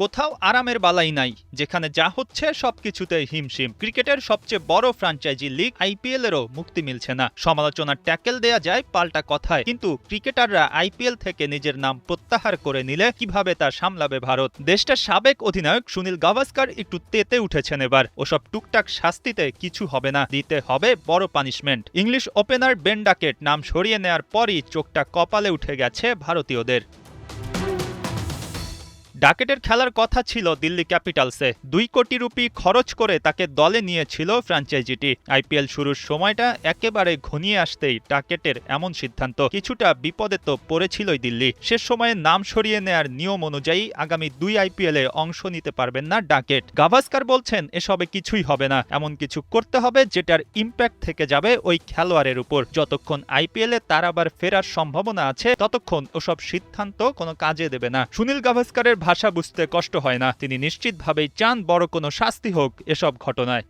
কোথাও আরামের বালাই নাই, যেখানে যা হচ্ছে সবকিছুতে হিমশিম। ক্রিকেটের সবচেয়ে বড় ফ্র্যাঞ্চাইজি লিগ আইপিএল এরও মুক্তি মিলছে না। সমালোচনার ট্যাকেল দেয়া যায় পাল্টা কথায়, কিন্তু ক্রিকেটাররা আইপিএল থেকে নিজের নাম প্রত্যাহার করে নিলে কিভাবে তা সামলাবে ভারত? দেশটার সাবেক অধিনায়ক সুনীল গাভাস্কার একটু তেতে উঠেছেন এবার। ওসব টুকটাক শাস্তিতে কিছু হবে না, দিতে হবে বড় punishment. English opener Ben Duckett নাম সরিয়ে নেয়ার পরই চোখটা কপালে উঠে গেছে ভারতীয়দের। ডাকেটের খেলার কথা ছিল দিল্লি ক্যাপিটালসে। 2 কোটি রুপি খরচ করে তাকে দলে নিয়েছিল ফ্র্যাঞ্চাইজিটি। আইপিএল শুরুর সময়টা একেবারে ঘনিয়ে আসতেই ডাকেটের এমন সিদ্ধান্ত। কিছুটা বিপদে তো পড়েছিলই দিল্লি। শেষ সময়ে নাম সরিয়ে নেয়ার নিয়ম অনুযায়ী আগামী 2 আইপিএলে অংশ নিতে পারবেন না ডাকেট। গাভাস্কার বলছেন এসবে কিছুই হবে না, এমন কিছু করতে হবে যেটার ইম্প্যাক্ট থেকে যাবে ওই খেলোয়াড়ের উপর। যতক্ষণ আইপিএলে তার আবার ফেরার সম্ভাবনা আছে ততক্ষণ ওসব সিদ্ধান্ত কোনো কাজে দেবে না। সুনীল গাভাস্কারের ভাষা বুঝতে কষ্ট হয় না, তিনি নিশ্চিতভাবেই চান বড় কোনো শাস্তি হোক এসব ঘটনায়।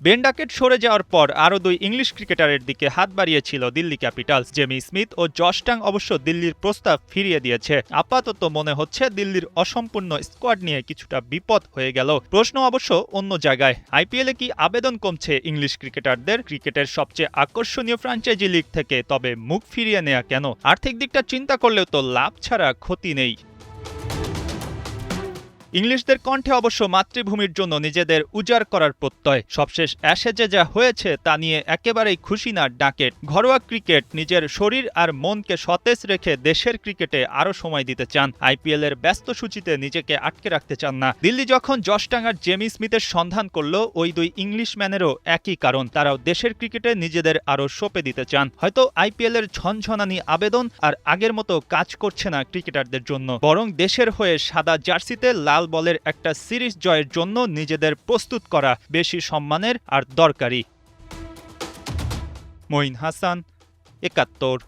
বেন ডাকেট সরে যাওয়ার পর আরও 2 ইংলিশ ক্রিকেটারের দিকে হাত বাড়িয়েছিল দিল্লি ক্যাপিটালস। জেমি স্মিথ ও জশ টাং অবশ্য দিল্লির প্রস্তাব ফিরিয়ে দিয়েছে। আপাতত মনে হচ্ছে দিল্লির অসম্পূর্ণ স্কোয়াড নিয়ে কিছুটা বিপদ হয়ে গেল। প্রশ্ন অবশ্য অন্য জায়গায়। আইপিএলে কি আবেদন কমছে ইংলিশ ক্রিকেটারদের? ক্রিকেটের সবচেয়ে আকর্ষণীয় ফ্র্যাঞ্চাইজি লিগ থেকে তবে মুখ ফিরিয়ে নেয়া কেন? আর্থিক দিকটা চিন্তা করলেও তো লাভ ছাড়া ক্ষতি নেই। ইংলিশদের কণ্ঠে অবশ্য মাতৃভূমির জন্য নিজেদের উজাড় করার প্রত্যয়। সবশেষ অ্যাশেজে যা হয়েছে তা নিয়ে একেবারেই খুশি না ডাকেট। ঘরোয়া ক্রিকেট, নিজের শরীর আর মনকে সতেজ রেখে দেশের ক্রিকেটে আরও সময় দিতে চান। আইপিএল এর ব্যস্ত সূচিতে নিজেকে আটকে রাখতে চান না। দিল্লি যখন জশ টাং আর জেমি স্মিথের সন্ধান করল, ওই 2 ইংলিশম্যানেরও একই কারণ, তারাও দেশের ক্রিকেটে নিজেদের আরও সঁপে দিতে চান। হয়তো আইপিএল এর ঝনঝনানি আবেদন আর আগের মতো কাজ করছে না ক্রিকেটারদের জন্য, বরং দেশের হয়ে সাদা জার্সিতে লাল বলের একটা সিরিজ জয়ের জন্য নিজেদের প্রস্তুত করা বেশি সম্মানের আর দরকারি। মঈন হাসান, ৭১।